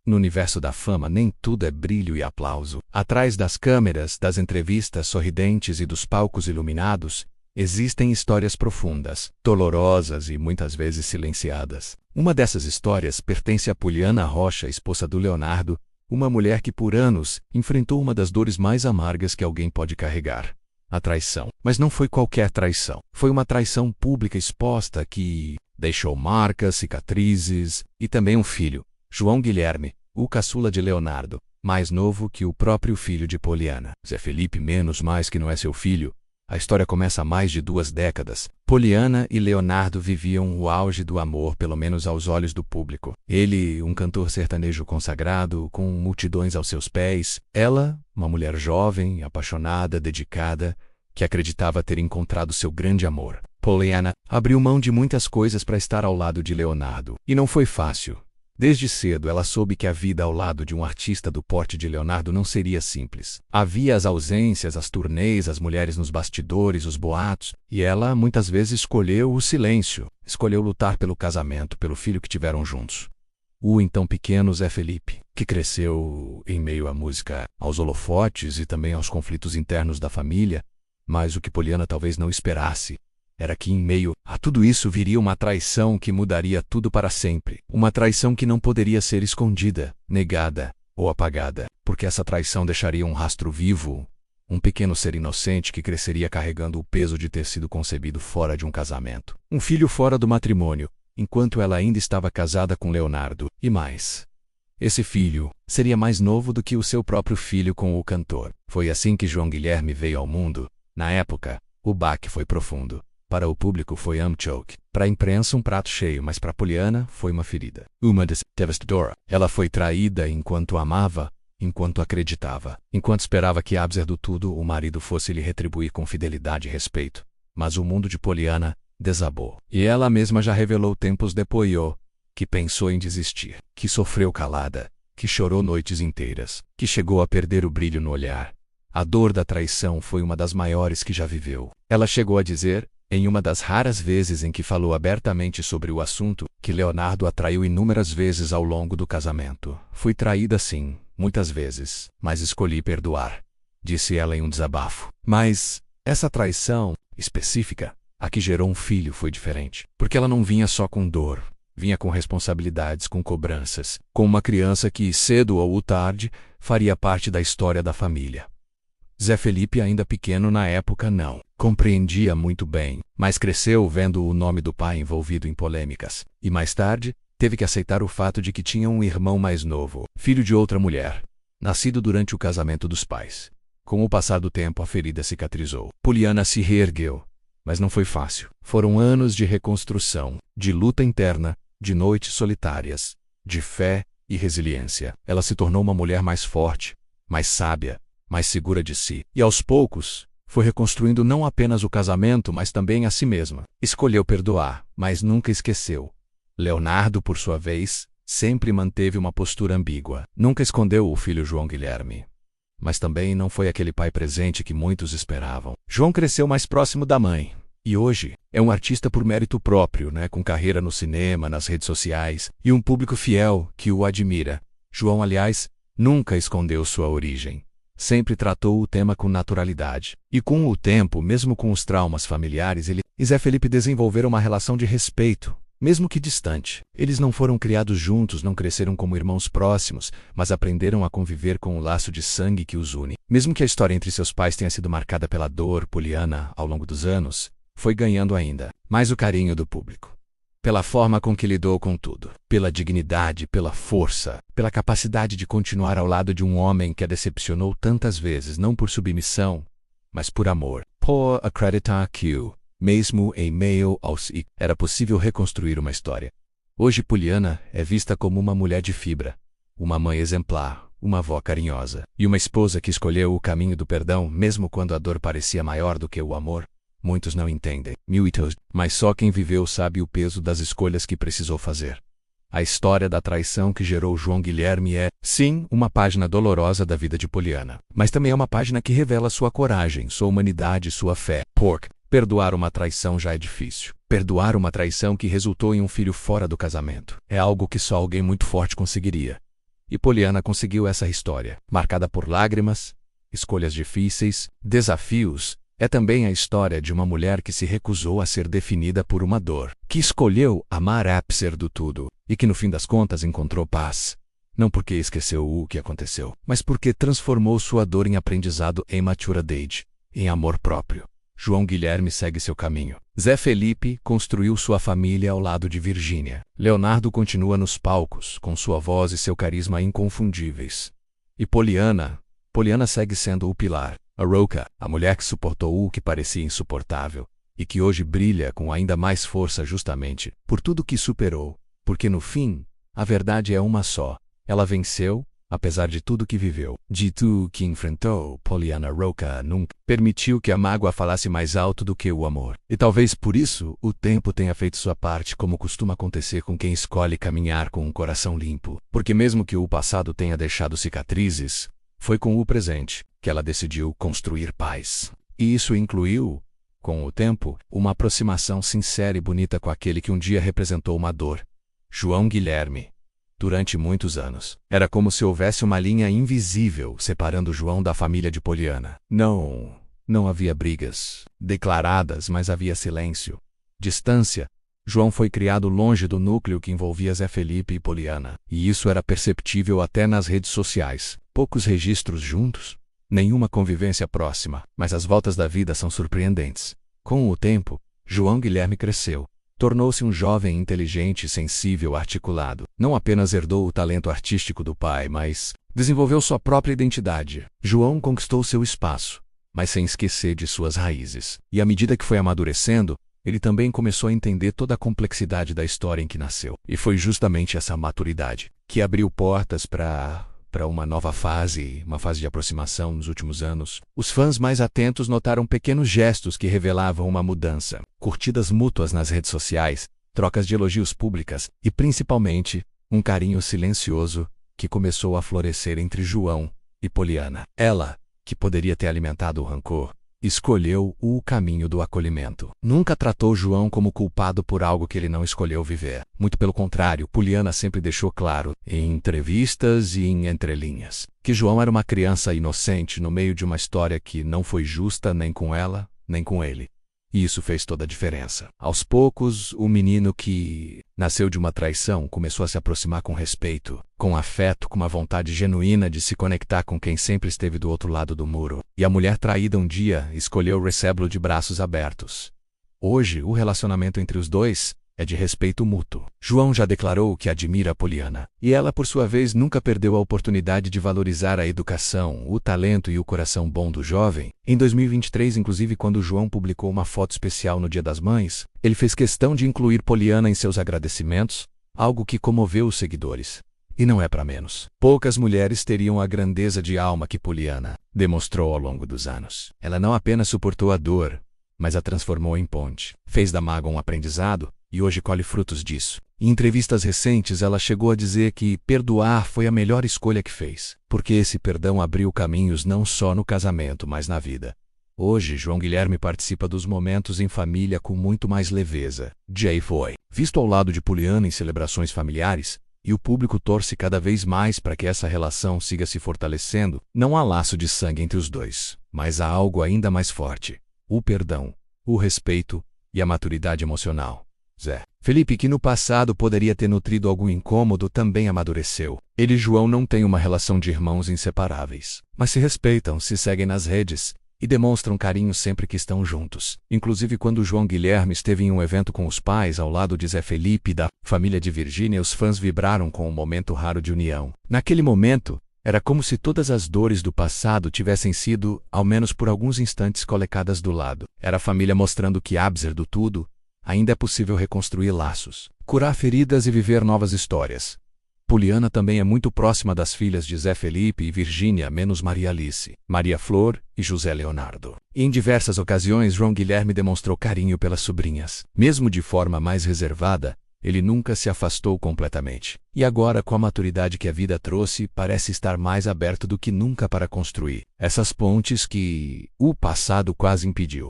No universo da fama, nem tudo é brilho e aplauso. Atrás das câmeras, das entrevistas sorridentes e dos palcos iluminados, existem histórias profundas, dolorosas e muitas vezes silenciadas. Uma dessas histórias pertence a Poliana Rocha, esposa do Leonardo, uma mulher que por anos enfrentou uma das dores mais amargas que alguém pode carregar: a traição. Mas não foi qualquer traição. Foi uma traição pública exposta que deixou marcas, cicatrizes e também um filho, João Guilherme, o caçula de Leonardo, mais novo que o próprio filho de Poliana. Zé Felipe menos mais que não é seu filho. A história começa há mais de 2 décadas. Poliana e Leonardo viviam o auge do amor, pelo menos aos olhos do público. Ele, um cantor sertanejo consagrado, com multidões aos seus pés. Ela, uma mulher jovem, apaixonada, dedicada, que acreditava ter encontrado seu grande amor. Poliana abriu mão de muitas coisas para estar ao lado de Leonardo. E não foi fácil. Desde cedo ela soube que a vida ao lado de um artista do porte de Leonardo não seria simples. Havia as ausências, as turnês, as mulheres nos bastidores, os boatos, e ela muitas vezes escolheu o silêncio, escolheu lutar pelo casamento, pelo filho que tiveram juntos. O então pequeno Zé Felipe, que cresceu em meio à música, aos holofotes e também aos conflitos internos da família, mas o que Poliana talvez não esperasse era que em meio a tudo isso viria uma traição que mudaria tudo para sempre. Uma traição que não poderia ser escondida, negada ou apagada, porque essa traição deixaria um rastro vivo, um pequeno ser inocente que cresceria carregando o peso de ter sido concebido fora de um casamento. Um filho fora do matrimônio, enquanto ela ainda estava casada com Leonardo. E mais, esse filho seria mais novo do que o seu próprio filho com o cantor. Foi assim que João Guilherme veio ao mundo. Na época, o baque foi profundo. Para o público foi choque. Para a imprensa um prato cheio, mas para Poliana foi uma ferida. Uma devastadora. Ela foi traída enquanto amava, enquanto acreditava, enquanto esperava que apesar do tudo o marido fosse lhe retribuir com fidelidade e respeito. Mas o mundo de Poliana desabou. E ela mesma já revelou tempos depois que pensou em desistir, que sofreu calada, que chorou noites inteiras, que chegou a perder o brilho no olhar. A dor da traição foi uma das maiores que já viveu. Ela chegou a dizer, em uma das raras vezes em que falou abertamente sobre o assunto, que Leonardo a traiu inúmeras vezes ao longo do casamento. Fui traída sim, muitas vezes, mas escolhi perdoar, disse ela em um desabafo. Mas essa traição específica, a que gerou um filho, foi diferente, porque ela não vinha só com dor, vinha com responsabilidades, com cobranças, com uma criança que, cedo ou tarde, faria parte da história da família. Zé Felipe, ainda pequeno na época, não compreendia muito bem, mas cresceu vendo o nome do pai envolvido em polêmicas. E mais tarde, teve que aceitar o fato de que tinha um irmão mais novo, filho de outra mulher, nascido durante o casamento dos pais. Com o passar do tempo, a ferida cicatrizou. Poliana se reergueu, mas não foi fácil. Foram anos de reconstrução, de luta interna, de noites solitárias, de fé e resiliência. Ela se tornou uma mulher mais forte, mais sábia, mais segura de si. E aos poucos, foi reconstruindo não apenas o casamento, mas também a si mesma. Escolheu perdoar, mas nunca esqueceu. Leonardo, por sua vez, sempre manteve uma postura ambígua. Nunca escondeu o filho João Guilherme. Mas também não foi aquele pai presente que muitos esperavam. João cresceu mais próximo da mãe. E hoje é um artista por mérito próprio, com carreira no cinema, nas redes sociais, e um público fiel que o admira. João, aliás, nunca escondeu sua origem. Sempre tratou o tema com naturalidade. E com o tempo, mesmo com os traumas familiares, ele e Zé Felipe desenvolveram uma relação de respeito, mesmo que distante. Eles não foram criados juntos, não cresceram como irmãos próximos, mas aprenderam a conviver com o laço de sangue que os une. Mesmo que a história entre seus pais tenha sido marcada pela dor, Poliana, ao longo dos anos, foi ganhando ainda mais o carinho do público. Pela forma com que lidou com tudo, pela dignidade, pela força, pela capacidade de continuar ao lado de um homem que a decepcionou tantas vezes, não por submissão, mas por amor. Por acreditar que, mesmo em meio aos era possível reconstruir uma história. Hoje Poliana é vista como uma mulher de fibra, uma mãe exemplar, uma avó carinhosa, e uma esposa que escolheu o caminho do perdão, mesmo quando a dor parecia maior do que o amor. Muitos não entendem, mas só quem viveu sabe o peso das escolhas que precisou fazer. A história da traição que gerou João Guilherme é, sim, uma página dolorosa da vida de Poliana, mas também é uma página que revela sua coragem, sua humanidade, sua fé. Perdoar uma traição já é difícil. Perdoar uma traição que resultou em um filho fora do casamento é algo que só alguém muito forte conseguiria. E Poliana conseguiu essa história, marcada por lágrimas, escolhas difíceis, desafios. É também a história de uma mulher que se recusou a ser definida por uma dor, que escolheu amar apesar do tudo, e que no fim das contas encontrou paz. Não porque esqueceu o que aconteceu, mas porque transformou sua dor em aprendizado, em maturidade, em amor próprio. João Guilherme segue seu caminho. Zé Felipe construiu sua família ao lado de Virgínia. Leonardo continua nos palcos, com sua voz e seu carisma inconfundíveis. E Poliana segue sendo o pilar. A Roca, a mulher que suportou o que parecia insuportável, e que hoje brilha com ainda mais força justamente por tudo que superou, porque no fim, a verdade é uma só. Ela venceu, apesar de tudo que viveu. De tudo que enfrentou, Poliana Roca nunca permitiu que a mágoa falasse mais alto do que o amor. E talvez por isso, o tempo tenha feito sua parte, como costuma acontecer com quem escolhe caminhar com um coração limpo. Porque mesmo que o passado tenha deixado cicatrizes, foi com o presente que ela decidiu construir paz. E isso incluiu, com o tempo, uma aproximação sincera e bonita com aquele que um dia representou uma dor. João Guilherme. Durante muitos anos, era como se houvesse uma linha invisível separando João da família de Poliana. Não havia brigas declaradas, mas havia silêncio, distância. João foi criado longe do núcleo que envolvia Zé Felipe e Poliana, e isso era perceptível até nas redes sociais. Poucos registros juntos, nenhuma convivência próxima, mas as voltas da vida são surpreendentes. Com o tempo, João Guilherme cresceu. Tornou-se um jovem inteligente, sensível, articulado. Não apenas herdou o talento artístico do pai, mas desenvolveu sua própria identidade. João conquistou seu espaço, mas sem esquecer de suas raízes. E à medida que foi amadurecendo, ele também começou a entender toda a complexidade da história em que nasceu. E foi justamente essa maturidade que abriu portas para uma nova fase, uma fase de aproximação nos últimos anos. Os fãs mais atentos notaram pequenos gestos que revelavam uma mudança. Curtidas mútuas nas redes sociais, trocas de elogios públicas e, principalmente, um carinho silencioso que começou a florescer entre João e Poliana. Ela, que poderia ter alimentado o rancor, escolheu o caminho do acolhimento. Nunca tratou João como culpado por algo que ele não escolheu viver. Muito pelo contrário, Poliana sempre deixou claro, em entrevistas e em entrelinhas, que João era uma criança inocente no meio de uma história que não foi justa nem com ela, nem com ele. E isso fez toda a diferença. Aos poucos, o menino que nasceu de uma traição começou a se aproximar com respeito, com afeto, com uma vontade genuína de se conectar com quem sempre esteve do outro lado do muro. E a mulher traída um dia escolheu recebê-lo de braços abertos. Hoje, o relacionamento entre os dois é de respeito mútuo. João já declarou que admira a Poliana, e ela, por sua vez, nunca perdeu a oportunidade de valorizar a educação, o talento e o coração bom do jovem. Em 2023, inclusive, quando João publicou uma foto especial no Dia das Mães, ele fez questão de incluir Poliana em seus agradecimentos, algo que comoveu os seguidores. E não é para menos. Poucas mulheres teriam a grandeza de alma que Poliana demonstrou ao longo dos anos. Ela não apenas suportou a dor, mas a transformou em ponte. Fez da mágoa um aprendizado, e hoje colhe frutos disso. Em entrevistas recentes, ela chegou a dizer que perdoar foi a melhor escolha que fez, porque esse perdão abriu caminhos não só no casamento, mas na vida. Hoje, João Guilherme participa dos momentos em família com muito mais leveza. Jay foi visto ao lado de Poliana em celebrações familiares, e o público torce cada vez mais para que essa relação siga se fortalecendo. Não há laço de sangue entre os dois, mas há algo ainda mais forte: o perdão, o respeito e a maturidade emocional. Zé Felipe, que no passado poderia ter nutrido algum incômodo, também amadureceu. Ele e João não têm uma relação de irmãos inseparáveis, mas se respeitam, se seguem nas redes e demonstram carinho sempre que estão juntos. Inclusive, quando João Guilherme esteve em um evento com os pais ao lado de Zé Felipe e da família de Virgínia, os fãs vibraram com um momento raro de união. Naquele momento, era como se todas as dores do passado tivessem sido, ao menos por alguns instantes, colocadas do lado. Era a família mostrando que, apesar do tudo, ainda é possível reconstruir laços, curar feridas e viver novas histórias. Poliana também é muito próxima das filhas de Zé Felipe e Virgínia, menos Maria Alice, Maria Flor e José Leonardo. E em diversas ocasiões, João Guilherme demonstrou carinho pelas sobrinhas. Mesmo de forma mais reservada, ele nunca se afastou completamente. E agora, com a maturidade que a vida trouxe, parece estar mais aberto do que nunca para construir essas pontes que o passado quase impediu.